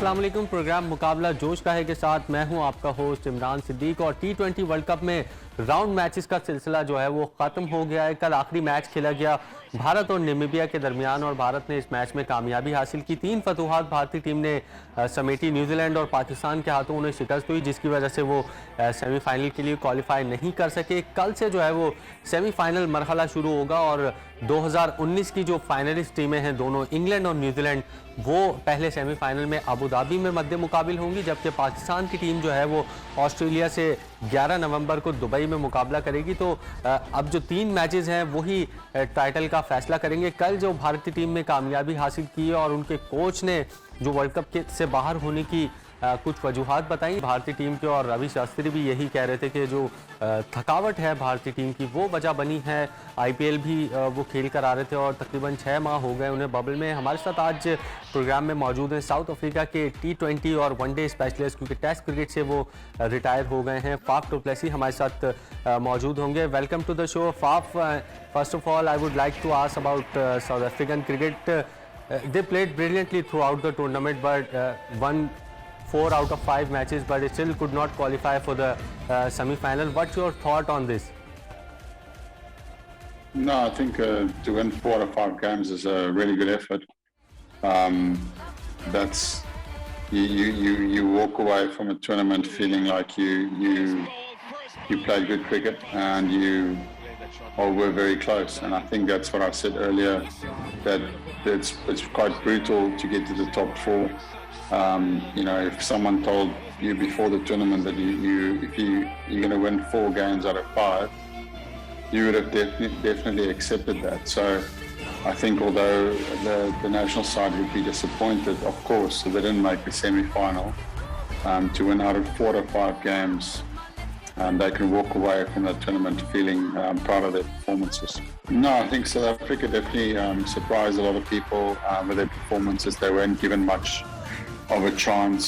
अस्सलाम वालेकुम। प्रोग्राम मुकाबला जोश का है के साथ मैं हूं आपका होस्ट इमरान सिद्दीक। और T20 वर्ल्ड कप में राउंड मैचेस का सिलसिला जो है वो ख़त्म हो गया है। कल आखिरी मैच खेला गया भारत और नामीबिया के दरमियान और भारत ने इस मैच में कामयाबी हासिल की। 3 फतूहात भारतीय टीम ने समेटी। न्यूजीलैंड और पाकिस्तान के हाथों उन्हें शिकस्त हुई, जिसकी वजह से वो सेमीफाइनल के लिए क्वालिफाई नहीं कर सके। कल से जो है वो सेमीफाइनल मरहला शुरू होगा और 2019 की जो फाइनलिस्ट टीमें हैं दोनों इंग्लैंड और न्यूजीलैंड, वो पहले सेमीफाइनल में अबू धाबी में मद्दे मुकाबिल होंगी, जबकि पाकिस्तान की टीम जो है वो ऑस्ट्रेलिया से 11 नवंबर को दुबई में मुकाबला करेगी। तो अब जो 3 मैचेस हैं वही टाइटल का फैसला करेंगे। कल जो भारतीय टीम ने कामयाबी हासिल की है और उनके कोच ने जो वर्ल्ड कप से बाहर होने की कुछ वजूहात बताई भारतीय टीम के, और रवि शास्त्री भी यही कह रहे थे कि जो थकावट है भारतीय टीम की वो वजह बनी है। IPL भी वो खेल कर आ रहे थे और तकरीबन 6 माह हो गए उन्हें बबल में। हमारे साथ आज प्रोग्राम में मौजूद हैं साउथ अफ्रीका के T20 और वनडे स्पेशलिस्ट, क्योंकि टेस्ट क्रिकेट से वो रिटायर हो गए हैं। फाफ डू प्लेसी हमारे साथ मौजूद होंगे। Welcome to the show Faf. First of all I would like to ask about South African cricket. They played brilliantly throughout the tournament, but won 4 out of 5 matches, but still could not qualify for the semi-final. What's your thought on this? No, I think to win 4 out of 5 games is a really good effort. That's you walk away from a tournament feeling like you played good cricket and you were very close. And I think that's what I said earlier, that it's quite brutal to get to the top 4. You know, if someone told you before the tournament that if you're going to win 4 games out of 5, you would have definitely accepted that. So I think although the national side would be disappointed, of course, so they didn't make the semi-final, to win out of 4 out of 5 games, they can walk away from that tournament feeling proud of their performances. No, I think South Africa definitely surprised a lot of people with their performances. They weren't given much of a chance,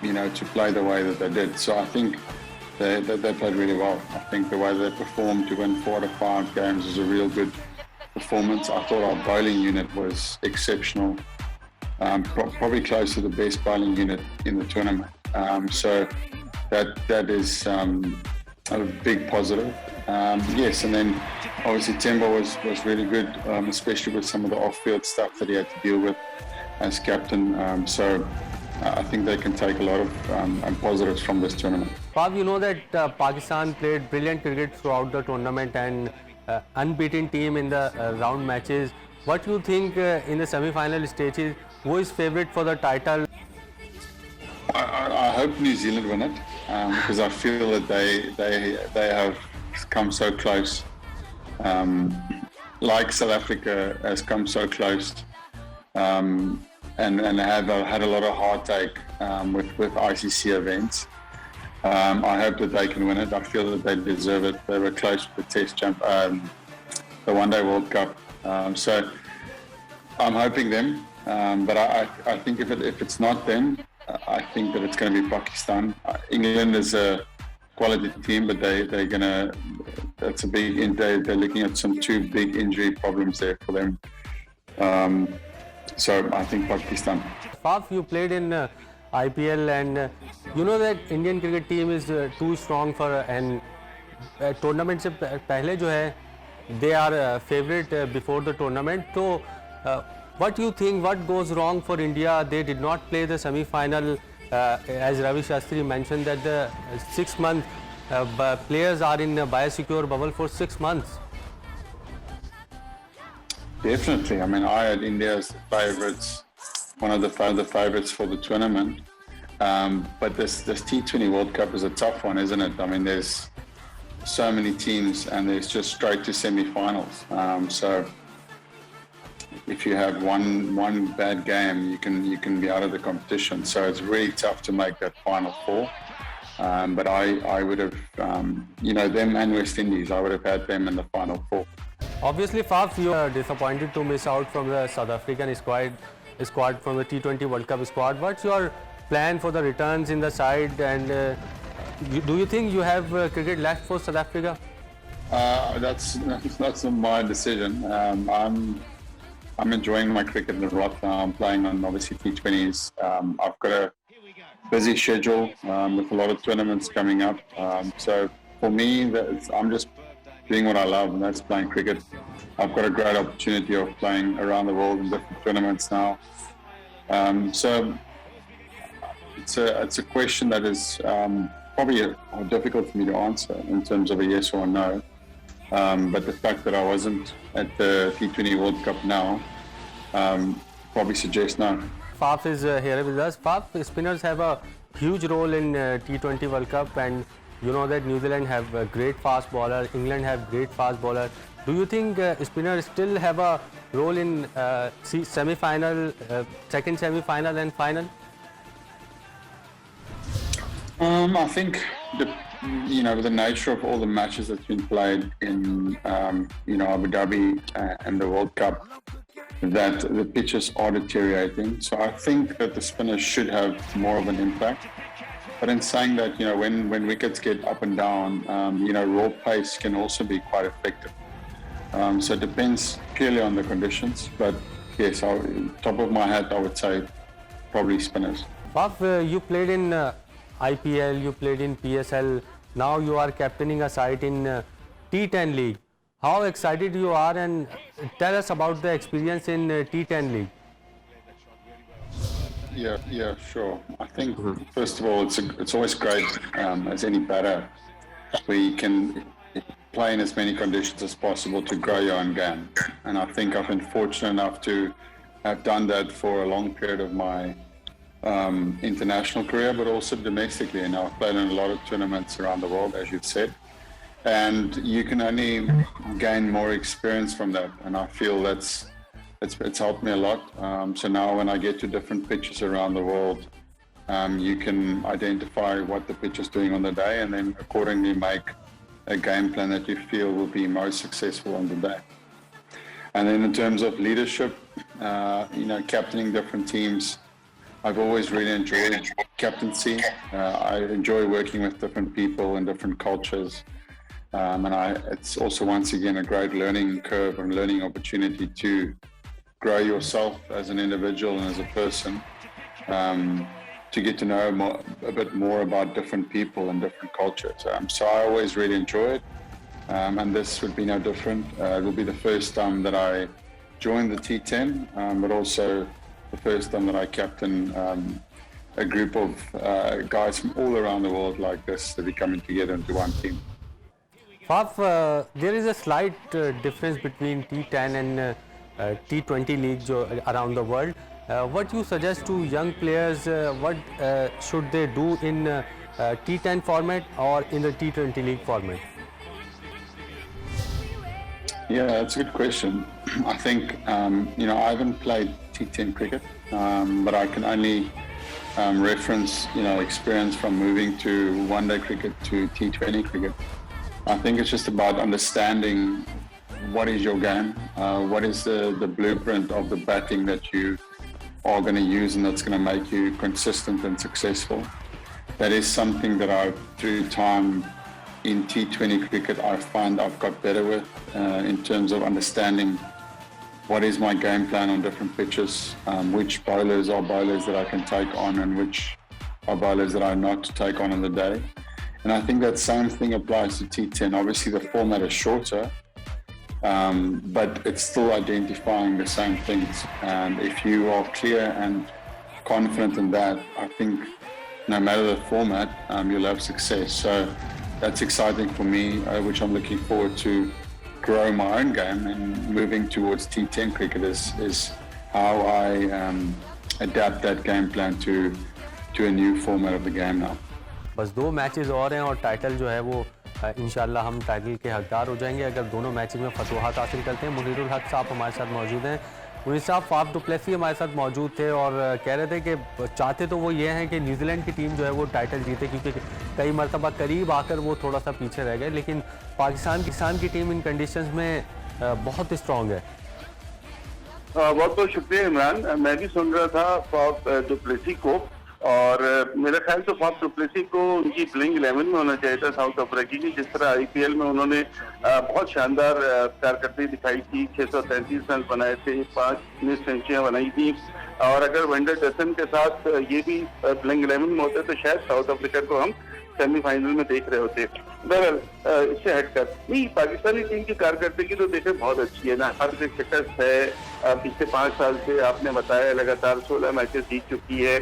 you know, to play the way that they did. So I think they played really well. I think the way they performed to win 4 out of 5 games was a real good performance. I thought our bowling unit was exceptional, probably close to the best bowling unit in the tournament. So that is a big positive. Yes, and then obviously Temba was really good, especially with some of the off-field stuff that he had to deal with as captain. So I think they can take a lot of positives from this tournament. Bob, you know that Pakistan played brilliant cricket throughout the tournament and unbeaten team in the round matches. What do you think in the semi-final stages? Who is favourite for the title? I hope New Zealand win it, because I feel that they have come so close, like South Africa has come so close, and have had a lot of heartache with ICC events. I hope that they can win it. I feel that they deserve it. They were close with the the One Day World Cup. So I'm hoping them, but I think if it's not them, I think that it's going to be Pakistan. England is a quality team, but they're gonna. That's a big. They're looking at some 2 big injury problems there for them. So I think Pakistan. Faf, you played in IPL, and you know that Indian cricket team is too strong for an tournament से पहले जो है they are favorite before the tournament. So what do you think? What goes wrong for India? They did not play the semi-final, as Ravi Shastri mentioned that the 6 month players are in a biosecure bubble for 6 months. Definitely. I mean, I had India as the favourites, one of the favourites for the tournament. But this T20 World Cup is a tough one, isn't it? I mean, there's so many teams, and there's just straight to semi-finals. So if you have one bad game, you can be out of the competition. So it's really tough to make that final 4. But I would have, you know, them and West Indies, I would have had them in the final 4. Obviously, Faf, you are disappointed to miss out from the South African squad from the T20 World Cup squad. What's your plan for the returns in the side, and do you think you have cricket left for South Africa? That's my decision. I'm enjoying my cricket a lot now. I'm playing on obviously T20s. I've got a busy schedule with a lot of tournaments coming up. So for me, I'm just doing what I love, and that's playing cricket. I've got a great opportunity of playing around the world in different tournaments now. So it's a question that is probably difficult for me to answer in terms of a yes or a no. But the fact that I wasn't at the T20 World Cup now probably suggests no. Faf is here with us. Faf, spinners have a huge role in T20 World Cup, and you know that New Zealand have a great fast bowler, England have great fast bowler. Do you think spinners still have a role in semi-final, second semi-final and final? I think with the nature of all the matches that's been played in Abu Dhabi and the World Cup, that the pitches are deteriorating. So I think that the spinners should have more of an impact. But in saying that, when wickets get up and down, raw pace can also be quite effective. So it depends purely on the conditions. But yes, top of my head, I would say probably spinners. Faf, you played in IPL, you played in PSL. Now you are captaining a side in T10 League. How excited you are, and tell us about the experience in T10 League. Yeah, sure. I think first of all, it's always great as any batter. We can play in as many conditions as possible to grow your own game, and I think I've been fortunate enough to have done that for a long period of my international career, but also domestically. And I've played in a lot of tournaments around the world, as you've said. And you can only gain more experience from that, and I feel it's helped me a lot. So now when I get to different pitches around the world, you can identify what the pitch is doing on the day, and then accordingly make a game plan that you feel will be most successful on the day. And then in terms of leadership, captaining different teams, I've always really enjoyed captaincy. I enjoy working with different people and different cultures. It's also, once again, a great learning curve and learning opportunity to grow yourself as an individual and as a person, to get to know a bit more about different people and different cultures. So I always really enjoy it, and this would be no different. It will be the first time that I joined the T10, but also the first time that I captain a group of guys from all around the world like this, that are coming together into one team. Faf, there is a slight difference between T10 and T20 leagues around the world. What you suggest to young players, what should they do in T10 format or in the T20 league format? Yeah, that's a good question. I think, I haven't played T10 cricket, but I can only reference, experience from moving to one-day cricket to T20 cricket. I think it's just about understanding what is your game, what is the blueprint of the batting that you are going to use and that's going to make you consistent and successful. That is something that through time in T20 cricket, I find I've got better with in terms of understanding what is my game plan on different pitches, which bowlers are bowlers that I can take on and which are bowlers that are not to take on in the day. And I think that same thing applies to T10. Obviously, the format is shorter, but it's still identifying the same things. And if you are clear and confident in that, I think no matter the format, you'll have success. So that's exciting for me, which I'm looking forward to grow my own game, and moving towards T10 cricket is how I adapt that game plan to a new format of the game now. बस 2 matches और हैं और title जो है वो इंशाल्लाह हम title के हकदार हो जाएंगे अगर दोनों मैचेस में फतवाहत हासिल करते हैं। मुनीरुल हक साहब हमारे साथ मौजूद हैं। मुनीर साहब, फाफ डु प्लेसी हमारे साथ मौजूद थे और कह रहे थे कि चाहते तो वो ये हैं कि न्यूजीलैंड की टीम जो है वो टाइटल जीते, क्योंकि कई मरतबा करीब आकर वो थोड़ा सा पीछे रह गए, लेकिन पाकिस्तान की टीम इन कंडीशंस में बहुत स्ट्रॉन्ग है। बहुत बहुत शुक्रिया इमरान। मैं भी सुन रहा था फाफ डु प्लेसी को, और मेरा ख्याल तो फाफ डु प्लेसी को उनकी प्लेइंग 11 में होना चाहिए था साउथ अफ्रीका की। जिस तरह आईपीएल में उन्होंने बहुत शानदार कारकर्दगी दिखाई थी, 633 रन बनाए थे, 5 सेंचुरियां बनाई थी, और अगर वेंडर जसन के साथ ये भी प्लेइंग 11 में होते तो शायद साउथ अफ्रीका को हम सेमीफाइनल में देख रहे होते। बहरहाल इससे हटकर नहीं, पाकिस्तानी टीम की कारकर्दगी तो देखें बहुत अच्छी है ना। हर शिकस्त है, पिछले 5 साल से आपने बताया लगातार 16 मैचेस जीत चुकी है।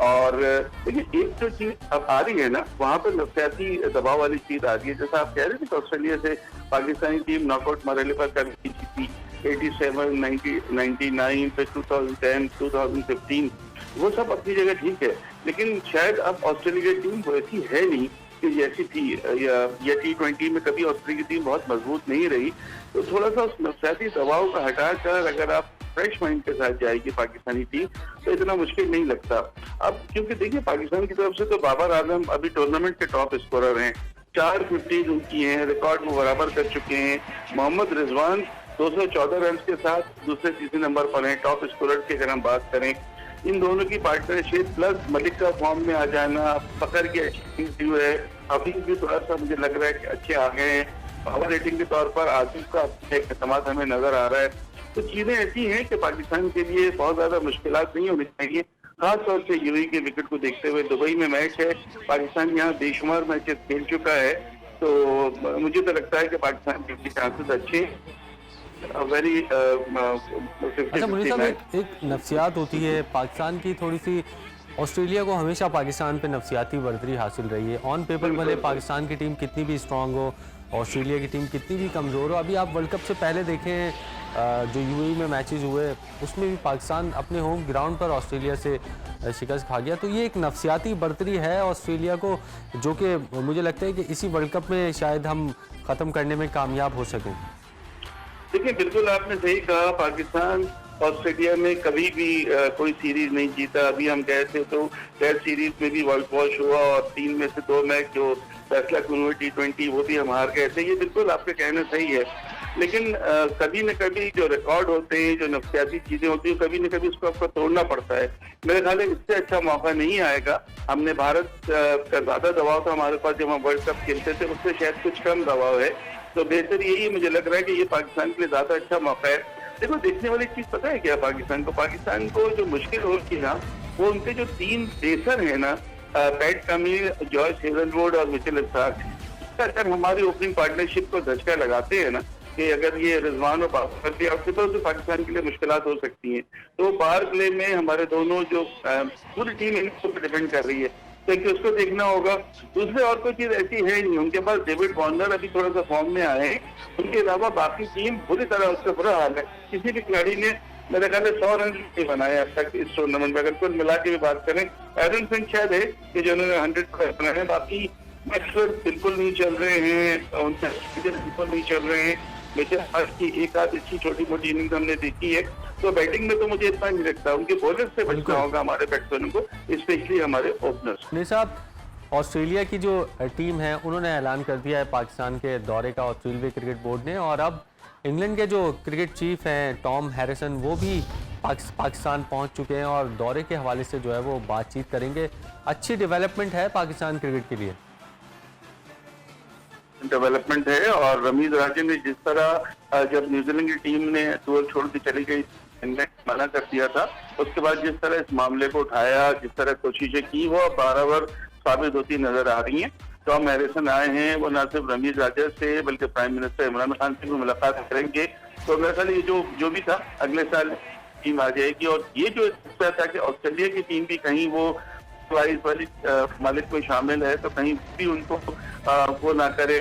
और देखिए एक जो चीज अब आ रही है ना, वहाँ पर नफसियाती दबाव वाली चीज आ रही है। जैसा आप कह रहे थे कि ऑस्ट्रेलिया से पाकिस्तानी टीम नॉकआउट मरहले पर कभी जीती 87, 90, 99, फिर 2010, 2015, वो सब अपनी जगह ठीक है, लेकिन शायद अब ऑस्ट्रेलिया की टीम वैसी है नहीं कि जैसी थी, या T20 में कभी ऑस्ट्रेलिया की टीम बहुत मजबूत नहीं रही। तो थोड़ा सा उस नफसियाती दबाव का हटाकर अगर आप फ्रेश माइंड के साथ जाएगी पाकिस्तानी टीम तो इतना मुश्किल नहीं लगता। अब क्योंकि देखिए पाकिस्तान की तरफ से तो बाबर आजम अभी टूर्नामेंट के टॉप स्कोरर हैं, 4 50 उनकी हैं, रिकॉर्ड वो बराबर कर चुके हैं। मोहम्मद रिजवान 214 रन के साथ दूसरे तीसरे नंबर पर हैं टॉप स्कोरर की अगर हम बात करें। इन दोनों की पार्टनरशिप प्लस मलिक का फॉर्म में आ जाना, पकड़ के अच्छी है, हफीज भी थोड़ा सा मुझे लग रहा है कि अच्छे आ गए हैं। पावर रेटिंग के तौर पर आसिफ का एक एतमाद हमें नजर आ रहा है। तो चीजें ऐसी हैं कि पाकिस्तान के लिए बहुत ज्यादा मुश्किलात नहीं होनी चाहिए, खासतौर से यूएई के विकेट को देखते हुए। दुबई में मैच है, पाकिस्तान यहाँ बेशुमार मैचेस खेल चुका है, तो मुझे तो लगता है कि पाकिस्तान के चांसेस अच्छे हैं। वेरी अच्छा मुनीर साहब, एक नफ्सियात होती है पाकिस्तान की थोड़ी सी, ऑस्ट्रेलिया को हमेशा पाकिस्तान पे नफ्सियाती बर्तरी हासिल रही है। ऑन पेपर भले पाकिस्तान की टीम कितनी भी स्ट्रांग हो, ऑस्ट्रेलिया की टीम कितनी भी कमज़ोर हो, अभी आप वर्ल्ड कप से पहले देखें जो यूएई में मैचेस हुए उसमें भी पाकिस्तान अपने होम ग्राउंड पर ऑस्ट्रेलिया से शिकस्त खा गया। तो ये एक नफ्सियाती बर्तरी है ऑस्ट्रेलिया को, जो कि मुझे लगता है कि इसी वर्ल्ड कप में शायद हम ख़त्म करने में कामयाब हो सकें। देखिए बिल्कुल आपने सही कहा, पाकिस्तान ऑस्ट्रेलिया में कभी भी कोई सीरीज नहीं जीता। अभी हम गए थे तो टेस्ट सीरीज में भी वर्ल्ड वॉश हुआ और 3 में से 2 मैच जो फैसला हुए T20 वो भी हम हार गए थे। ये बिल्कुल आपके कहना सही है, लेकिन कभी न कभी जो रिकॉर्ड होते हैं, जो नफ्सियाती चीजें होती हैं, कभी न कभी उसको आपको तोड़ना पड़ता है। मेरे ख्याल है इससे अच्छा मौका नहीं आएगा। हमने भारत का ज्यादा दबाव था हमारे पास जब हम वर्ल्ड कप खेलते थे, उससे शायद कुछ कम दबाव है। तो बेहतर यही मुझे लग रहा है कि ये पाकिस्तान के लिए ज्यादा अच्छा मौका है। देखो देखने वाली चीज पता है क्या, पाकिस्तान को जो मुश्किल होगी ना, वो उनके जो 3 पेसर है ना, पैट कमिंस, जॉर्ज हेजलवुड और मिचेल स्टार्क, अगर हमारी ओपनिंग पार्टनरशिप को धचका लगाते हैं ना कि अगर ये रिजवान और बाबर भी आउट तो पाकिस्तान के लिए मुश्किलात हो सकती हैं। तो पावर प्ले में हमारे दोनों जो पूरी टीम इनको पर डिपेंड कर रही है, क्योंकि उसको देखना होगा। दूसरे और कोई चीज ऐसी है नहीं, उनके पास डेविड वार्नर अभी थोड़ा सा फॉर्म में आए हैं, उनके अलावा बाकी टीम बुरी तरह उसका बुरा हाल है। किसी भी खिलाड़ी ने मेरे ख्याल 100 रन नहीं बनाए अब तक इस टूर्नामेंट में। अगर कुल मिला के भी बात करें, एरन फिंच शायद है कि जिन्होंने 100 बनाए हैं, बाकी मैक्सवेल बिल्कुल नहीं चल रहे हैं, उनसे बिल्कुल नहीं चल रहे हैं। लेकिन आज की एक आध अच्छी छोटी मोटी इनिंग्स हमने देखी है। तो बैटिंग में तो मुझे इतना नहीं लगता, उनके बॉलर से बचना होगा हमारे बैट्समैनों को, स्पेशली हमारे ओपनर्स। नहीं साहब, ऑस्ट्रेलिया की जो टीम है उन्होंने ऐलान कर दिया है पाकिस्तान के दौरे का ऑस्ट्रेलिया क्रिकेट बोर्ड ने, और अब इंग्लैंड के जो क्रिकेट चीफ हैं टॉम हैरिसन वो भी पाकिस्तान पहुंच चुके हैं और दौरे के हवाले से जो है वो बातचीत करेंगे। अच्छी डेवलपमेंट है पाकिस्तान क्रिकेट के लिए, डेवलपमेंट है। और रमीज राजे ने जिस तरह जब न्यूजीलैंड की टीम ने टूर छोड़ के चली गई, मना कर दिया था, उसके बाद जिस तरह इस मामले को उठाया, जिस तरह कोशिशें की, वो बराबर साबित होती नजर आ रही हैं। टॉम हैरिसन आए हैं, वो न सिर्फ रमीज राजा से बल्कि प्राइम मिनिस्टर इमरान खान से भी मुलाकात करेंगे। तो मेरे ख्याल ये जो भी था अगले साल टीम आ जाएगी। और ये जो था कि ऑस्ट्रेलिया की टीम भी कहीं वो वाली मालिक में शामिल है तो कहीं भी उनको वो ना करे,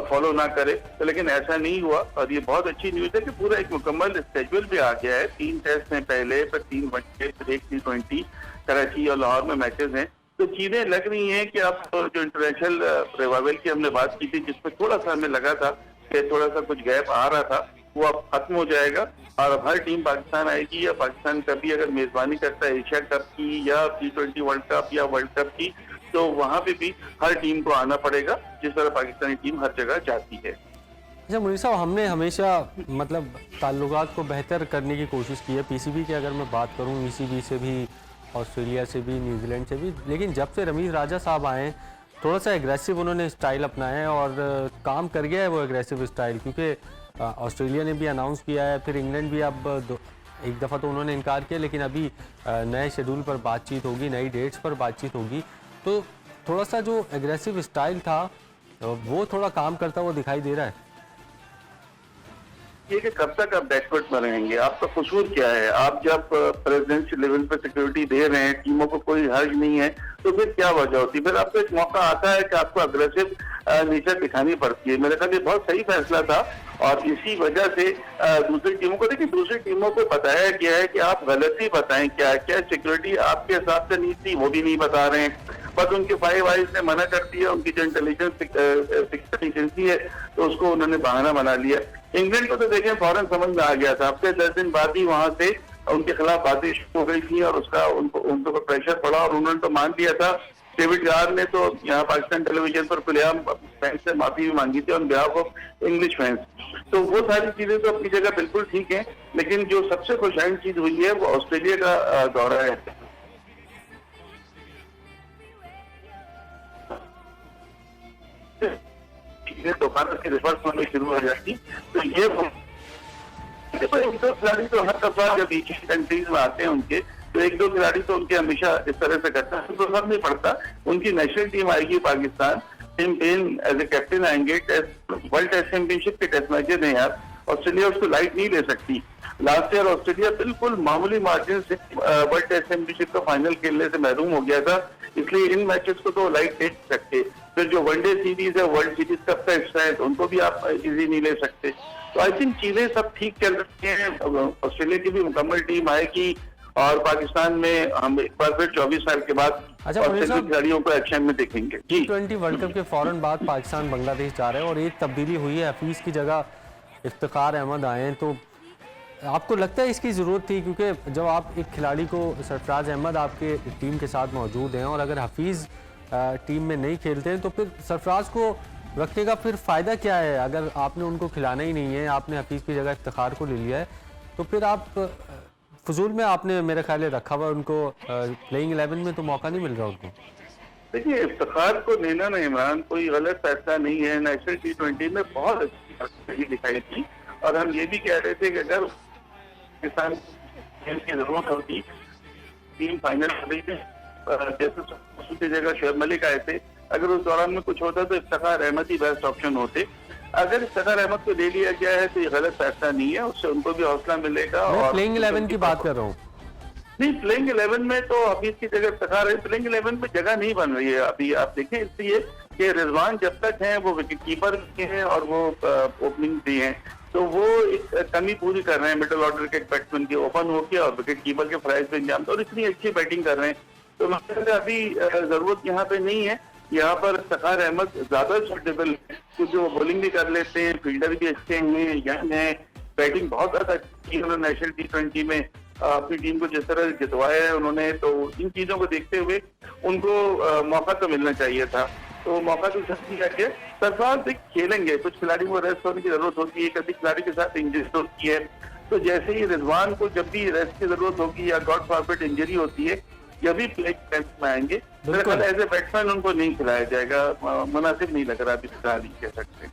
फॉलो ना करे, तो लेकिन ऐसा नहीं हुआ। और ये बहुत अच्छी न्यूज है कि पूरा एक मुकम्मल स्केड्यूल भी आ गया है। 3 टेस्ट हैं पहले, फिर 3 वनडे, फिर 1 T20, कराची और लाहौर में मैचेस हैं। तो चीजें लग रही हैं कि अब जो इंटरनेशनल रिवाइवल की हमने बात की थी, जिसमें थोड़ा सा हमें लगा था कि थोड़ा सा कुछ गैप आ रहा था, वो अब खत्म हो जाएगा। और अब हर टीम पाकिस्तान आएगी, या पाकिस्तान कभी अगर मेजबानी करता है एशिया कप की या T20 वर्ल्ड कप या वर्ल्ड कप की, तो वहां पे भी हर टीम को आना पड़ेगा, जिस तरह पाकिस्तानी टीम हर जगह जाती है। अच्छा मुनीर साहब, हमने हमेशा मतलब ताल्लुकात को बेहतर करने की कोशिश की है। पीसीबी की अगर मैं बात करूं, ईसीबी से भी ऑस्ट्रेलिया से भी, न्यूजीलैंड से भी, लेकिन जब से रमीज़ राजा साहब आए थोड़ा सा एग्रेसिव उन्होंने स्टाइल अपनाया है और काम कर गया है वो एग्रेसिव स्टाइल, क्योंकि ऑस्ट्रेलिया ने भी अनाउंस किया है, फिर इंग्लैंड भी अब एक दफ़ा तो उन्होंने इनकार किया, लेकिन अभी नए शेड्यूल पर बातचीत होगी, नई डेट्स पर बातचीत होगी, तो थोड़ा सा जो एग्रेसिव स्टाइल था वो थोड़ा काम करता हुआ दिखाई दे रहा है। ये कि कब तक आप बैकवर्ड में रहेंगे, आपका कसूर क्या है? आप जब प्रेसिडेंशियल लेवल पे सिक्योरिटी दे रहे हैं, टीमों को कोई हर्ज नहीं है, तो फिर क्या वजह होती है? फिर आपको एक मौका आता है कि आपको अग्रेसिव नेचर दिखानी पड़ती है। मेरे ख्याल ये बहुत सही फैसला था और इसी वजह से दूसरी टीमों को, देखिए दूसरी टीमों को बताया गया है कि आप गलती बताएं, क्या क्या सिक्योरिटी आपके हिसाब से नहीं थी वो भी नहीं बता रहे हैं, बस उनके फाइव आइज ने मना कर दिया, उनकी जो इंटेलिजेंस सिक्योरिटी एजेंसी है तो उसको उन्होंने बहाना बना लिया। इंग्लैंड को तो देखें फौरन समझ में आ गया था, हफ्ते 10 दिन बाद ही वहां से उनके खिलाफ बातें शुरू हो गई थी और उसका उनको प्रेशर पड़ा और उन्होंने तो मान लिया था। डेविड गार ने तो यहाँ पाकिस्तान टेलीविजन पर खुलेआम फैंस से माफी भी मांगी थी on behalf of English fans. तो वो सारी चीजें तो अपनी जगह बिल्कुल ठीक है, लेकिन जो सबसे खुशहाल चीज हुई है वो ऑस्ट्रेलिया का दौरा है। दोबारा से रिवर्स होने शुरू हो जाती, तो ये एक दो खिलाड़ी तो हर दफा जब एशियन कंट्रीज में आते हैं उनके, तो एक दो खिलाड़ी तो उनके हमेशा इस तरह से करता है, तो फर्क नहीं पड़ता। उनकी नेशनल टीम आएगी Pakistan, team Paine as a captain आएंगे, वर्ल्ड टेस्ट चैंपियनशिप के टेस्ट मैचेस हैं यार, ऑस्ट्रेलिया उसको लाइट नहीं ले सकती। लास्ट ईयर ऑस्ट्रेलिया बिल्कुल मामूली मार्जिन से वर्ल्ड टेस्ट चैंपियनशिप का फाइनल खेलने से महरूम हो गया था, इसलिए इन मैचेस को तो लाइट ले सकते। फिर जो वनडे सीरीज है, वर्ल्ड सीरीज का अपना हिस्सा है, तो उनको भी आप इजी नहीं ले सकते। तो आई थिंक चीजें सब ठीक चल रही हैं। ऑस्ट्रेलिया की भी मुकम्मल टीम आएगी और पाकिस्तान में हम एक बार फिर 24 साल के बाद खिलाड़ियों को एक्शन में देखेंगे। T20 वर्ल्ड कप के फौरन बाद पाकिस्तान बांग्लादेश जा रहे हैं और एक तब्दीली हुई है, हफीज की जगह इफ्तिखार अहमद आए हैं, तो आपको लगता है इसकी ज़रूरत थी? क्योंकि जब आप एक खिलाड़ी को, सरफराज अहमद आपके टीम के साथ मौजूद हैं और अगर हफीज़ टीम में नहीं खेलते हैं तो फिर सरफराज को रखने का फिर फ़ायदा क्या है? अगर आपने उनको खिलाना ही नहीं है, आपने हफीज़ की जगह इफ्तिखार को ले लिया है, तो फिर आप फजूल में आपने मेरे ख्याल है रखा हुआ उनको प्लेइंग 11 में तो मौका नहीं मिल रहा उनको। देखिए इफ्तिखार को लेना ना इमरान कोई गलत फैसला नहीं है। नेशनल T20 में बहुत अच्छी दिखाई थी और हम ये भी कह रहे थे कि अगर पाकिस्तान खेल की जरूरत होती, टीम फाइनल जैसे जगह शेफ मलिक आए थे, अगर उस दौरान में कुछ होता तो इफ्तिखार अहमद ही बेस्ट ऑप्शन होते। अगर इफ्तिखार अहमद को ले लिया गया है तो ये गलत फैसला नहीं है, उससे उनको भी हौसला मिलेगा। और प्लेइंग 11 की बात कर रहा हूँ। नहीं, प्लेइंग 11 में तो हफीज की जगह इफ्तिखार है, प्लेइंग 11 में जगह नहीं बन रही है अभी। आप देखें इसलिए कि रिजवान जब तक हैं वो विकेट कीपर भी हैं और वो ओपनिंग भी हैं, तो वो एक कमी पूरी कर रहे हैं मिडिल ऑर्डर के बैट्समैन की ओपन होकर और विकेट कीपर के फ्राइज पे इंजाम, और इतनी अच्छी बैटिंग कर रहे हैं। तो मतलब अभी जरूरत यहाँ पे नहीं है। यहाँ पर इफ्तिखार अहमद ज्यादा सूटेबल है क्योंकि वो बॉलिंग भी कर लेते हैं, फील्डर भी अच्छे हैं, यंग है, बैटिंग बहुत ज्यादा अच्छी है। नेशनल T20 में अपनी टीम को जिस तरह जितवाया है उन्होंने, तो इन चीजों को देखते हुए उनको मौका तो मिलना चाहिए था, तो मौका तो सब दिया गया। सरफराज खेलेंगे, कुछ खिलाड़ी को रेस्ट होने की जरूरत होती है, कभी खिलाड़ी के साथ इंजरी होती है, तो जैसे ही रिजवान को जब भी रेस्ट की जरूरत होगी या गॉड फॉरबिड इंजरी होती है, जब भी प्ले कैंप में आएंगे, मेरे ख्याल एज ए बैट्समैन उनको नहीं खिलाया जाएगा, मुनासिब नहीं लग रहा अभी फिलहाल ही कह सकते।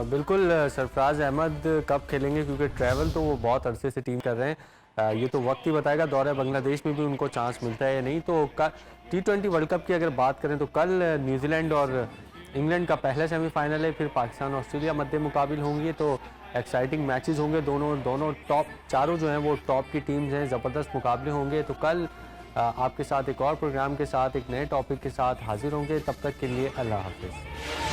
बिल्कुल सरफराज अहमद कब खेलेंगे, क्योंकि ट्रैवल तो वो बहुत अरसे से टीम कर रहे हैं, ये तो वक्त ही बताएगा दौरे बांग्लादेश में भी उनको चांस मिलता है या नहीं। तो T20 वर्ल्ड कप की अगर बात करें तो कल न्यूजीलैंड और इंग्लैंड का पहला सेमीफाइनल है, फिर पाकिस्तान ऑस्ट्रेलिया मद्दे मुकाबिल होंगे, तो एक्साइटिंग मैचेस होंगे। दोनों टॉप चारों जो हैं वो टॉप की टीम्स हैं, ज़बरदस्त मुकाबले होंगे। तो कल आपके साथ एक और प्रोग्राम के साथ एक नए टॉपिक के साथ हाजिर होंगे, तब तक के लिए अल्लाह हाफिज़।